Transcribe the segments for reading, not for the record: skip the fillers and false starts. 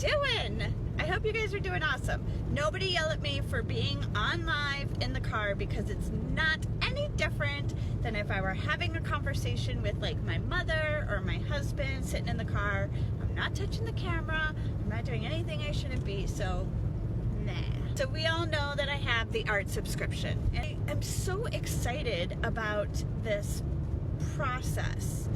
doing? I hope you guys are doing awesome. Nobody yell at me for being on live in the car, because it's not any different than if I were having a conversation with like my mother or my husband sitting in the car. I'm not touching the camera. I'm not doing anything I shouldn't be, so nah. So we all know that I have the art subscription. And I'm so excited about this process.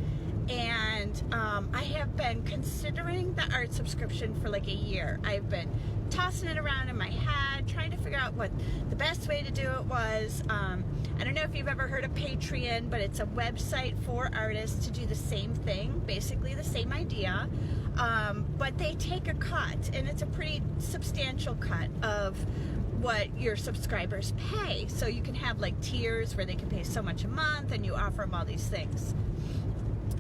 And I have been considering the art subscription for like a year. I've been tossing it around in my head, trying to figure out what the best way to do it was. I don't know if you've ever heard of Patreon, but it's a website for artists to do the same thing, basically the same idea. But they take a cut, and it's a pretty substantial cut of what your subscribers pay. So you can have like tiers where they can pay so much a month, and you offer them all these things.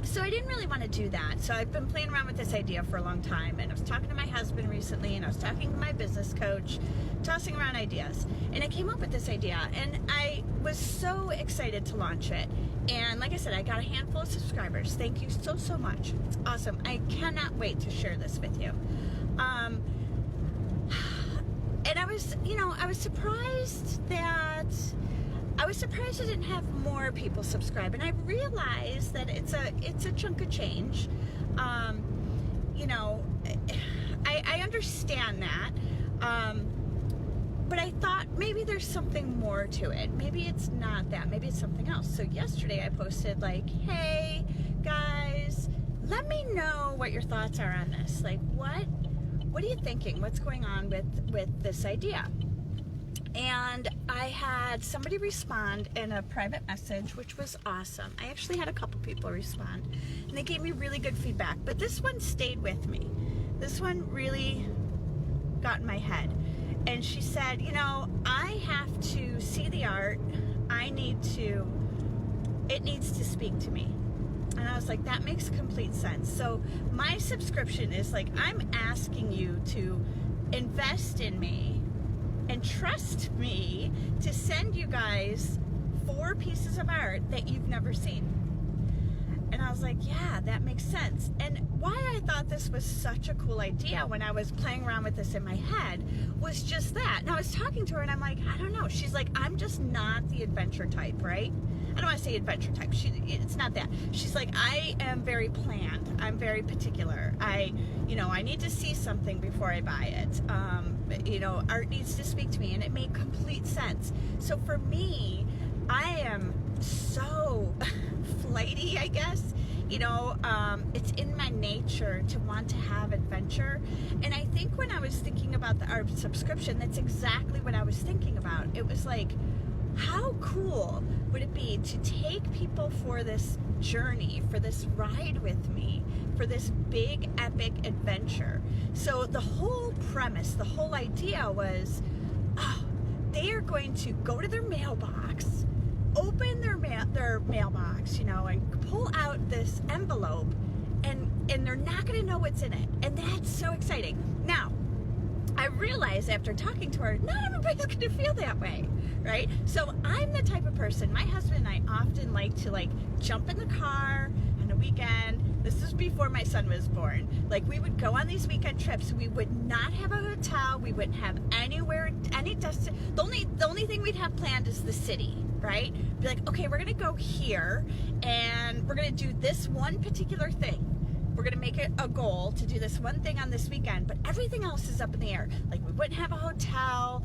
So I didn't really want to do that. So I've been playing around with this idea for a long time, and I was talking to my husband recently, and I was talking to my business coach, tossing around ideas, and I came up with this idea, and I was so excited to launch it. And like I said, I got a handful of subscribers. Thank you so much. It's awesome. I cannot wait to share this with you. And I was surprised that I didn't have more people subscribe, and I realized that it's a chunk of change. I understand that, but I thought maybe there's something more to it. Maybe it's not that. Maybe it's something else. So yesterday I posted like, hey guys, let me know what your thoughts are on this. Like, what are you thinking? What's going on with this idea? And I had somebody respond in a private message, which was awesome. I actually had a couple people respond, and they gave me really good feedback. But this one stayed with me. This one really got in my head. And she said, I have to see the art. It needs to speak to me. And I was like, that makes complete sense. So my subscription is like, I'm asking you to invest in me and trust me to send you guys 4 pieces of art that you've never seen. And I was like, yeah, that makes sense. And why I thought this was such a cool idea when I was playing around with this in my head was just that. And I was talking to her, and I'm like, I don't know. She's like, I'm just not the adventure type, right? I don't want to say adventure type. It's not that. She's like, I am very planned. I'm very particular. I need to see something before I buy it. Art needs to speak to me, and it made complete sense. So for me, I am so flighty, I guess. It's in my nature to want to have adventure. And I think when I was thinking about the art subscription, that's exactly what I was thinking about. It was like, how cool would it be to take people for this journey, for this ride with me, for this big epic adventure? So the whole premise, the whole idea was, they are going to go to their mailbox, open their mailbox, and pull out this envelope, and they're not going to know what's in it. And that's so exciting. Now, I realized after talking to her, not everybody's going to feel that way, right? So I'm the type of person, my husband and I often like to jump in the car on a weekend. This is before my son was born. We would go on these weekend trips. We would not have a hotel. We wouldn't have any destination. The only thing we'd have planned is the city, right? Be like, okay, we're going to go here, and we're going to do this one particular thing. We're going to make it a goal to do this one thing on this weekend, but everything else is up in the air. We wouldn't have a hotel.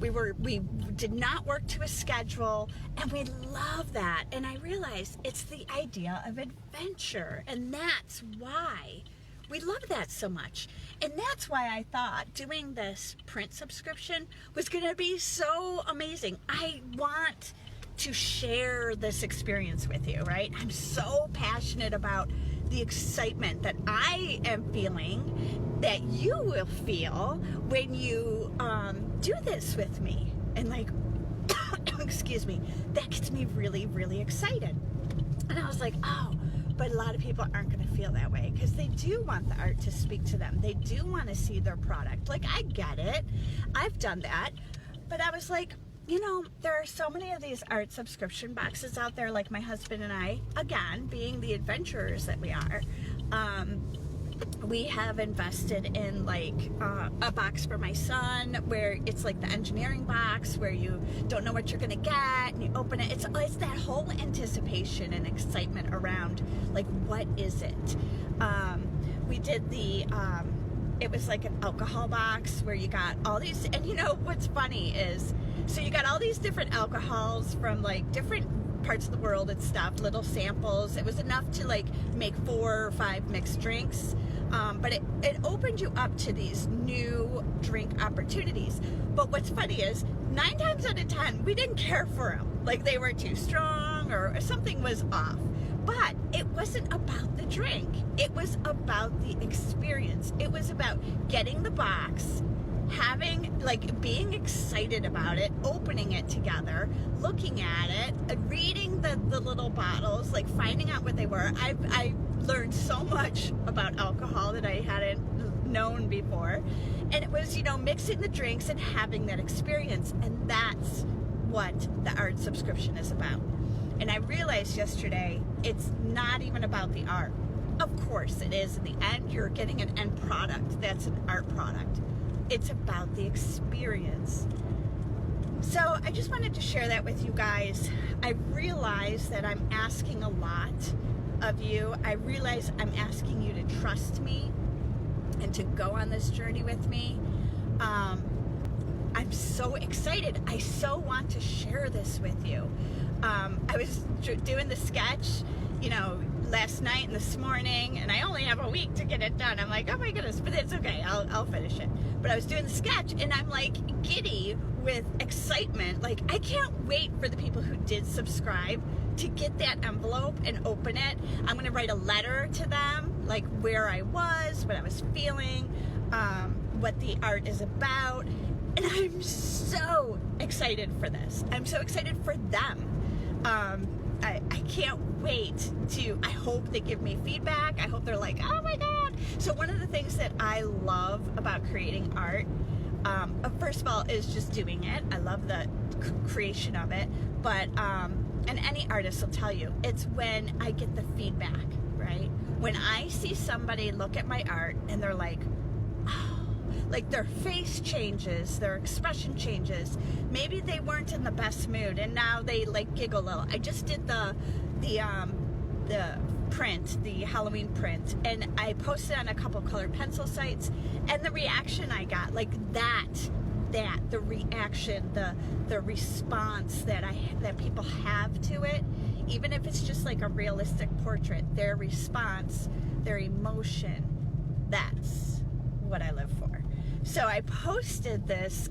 We did not work to a schedule, and we love that. And I realized it's the idea of adventure, and that's why we love that so much. And that's why I thought doing this print subscription was going to be so amazing. I want to share this experience with you, right? I'm so passionate about the excitement that I am feeling that you will feel when you do this with me. And excuse me, that gets me really, really excited. And I was like, but a lot of people aren't going to feel that way, because they do want the art to speak to them. They do want to see their product. I get it. I've done that. But I was like, there are so many of these art subscription boxes out there, like my husband and I, again, being the adventurers that we are, we have invested in like a box for my son where it's like the engineering box where you don't know what you're gonna get and you open it. It's that whole anticipation and excitement around like, what is it? We did the it was like an alcohol box where you got all these, and you know what's funny is, so you got all these different alcohols from like different parts of the world and stuff, little samples. It was enough to like make 4 or 5 mixed drinks, but it opened you up to these new drink opportunities. But what's funny is 9 times out of 10 we didn't care for them, like they were too strong or something was off. But it wasn't about the drink, it was about the experience. It was about getting the box, having, like, being excited about it, opening it together, looking at it, reading the little bottles, like finding out what they were. I learned so much about alcohol that I hadn't known before. And it was, you know, mixing the drinks and having that experience. And that's what the art subscription is about. And I realized yesterday, it's not even about the art. Of course it is. In the end, you're getting an end product. That's an art product. It's about the experience. So I just wanted to share that with you guys. I realize that I'm asking a lot of you. I realize I'm asking you to trust me and to go on this journey with me. I'm so excited. I so want to share this with you. I was doing the sketch, you know, last night and this morning, and I only have a week to get it done. I'm like, oh my goodness, but it's okay. I'll finish it. But I was doing the sketch, and I'm like giddy with excitement. Like, I can't wait for the people who did subscribe to get that envelope and open it. I'm going to write a letter to them, like where I was, what I was feeling, what the art is about. And I'm so excited for this. I'm so excited for them. I can't wait to, I hope they give me feedback. I hope they're like, oh my God. So one of the things that I love about creating art, first of all, is just doing it. I love the creation of it. But, and any artist will tell you, it's when I get the feedback, right? When I see somebody look at my art and they're like, oh, like their face changes, their expression changes. Maybe they weren't in the best mood and now they like giggle a little. I just did the print, the Halloween print, and I posted on a couple colored pencil sites, and the reaction I got, like the reaction, the response that people have to it, even if it's just like a realistic portrait, their response, their emotion, that's what I live for. So I posted this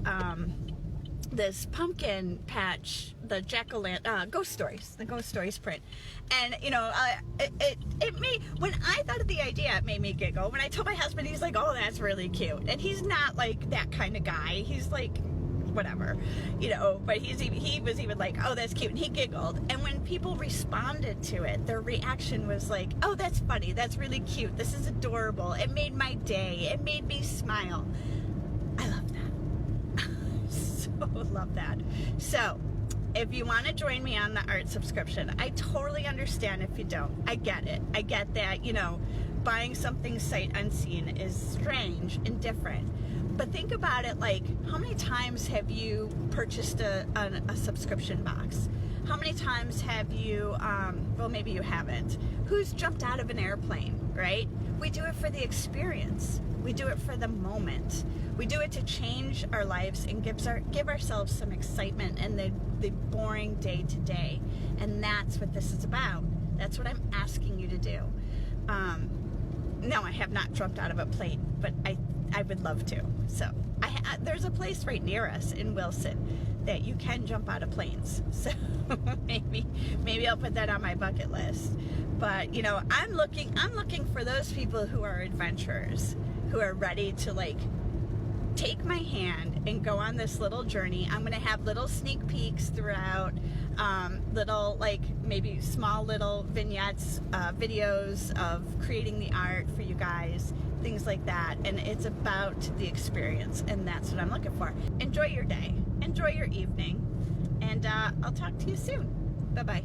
this pumpkin patch, the jack-o'-lantern, Ghost Stories print, and you know, it made, when I thought of the idea, it made me giggle. When I told my husband, he's like, oh, that's really cute, and he's not like that kind of guy. He's like, whatever, you know, but he was even like, oh, that's cute, and he giggled. And when people responded to it, their reaction was like, oh, that's funny, that's really cute, this is adorable, it made my day, it made me smile. I love that. So love that. So if you want to join me on the art subscription, I totally understand if you don't. I get it. I get that, you know, buying something sight unseen is strange and different. But think about it, like, how many times have you purchased a subscription box? How many times have you, well, maybe you haven't. Who's jumped out of an airplane, right? We do it for the experience. We do it for the moment. We do it to change our lives and give ourselves some excitement in the boring day to day. And that's what this is about. That's what I'm asking you to do. No, I have not jumped out of a plane, but I would love to. So there's a place right near us in Wilson that you can jump out of planes. So maybe I'll put that on my bucket list. But you know, I'm looking for those people who are adventurers, who are ready to like take my hand and go on this little journey. I'm gonna have little sneak peeks throughout, little, like, maybe small little vignettes, videos of creating the art for you guys, things like that. And it's about the experience, and that's what I'm looking for. Enjoy your day, enjoy your evening, and I'll talk to you soon. Bye-bye.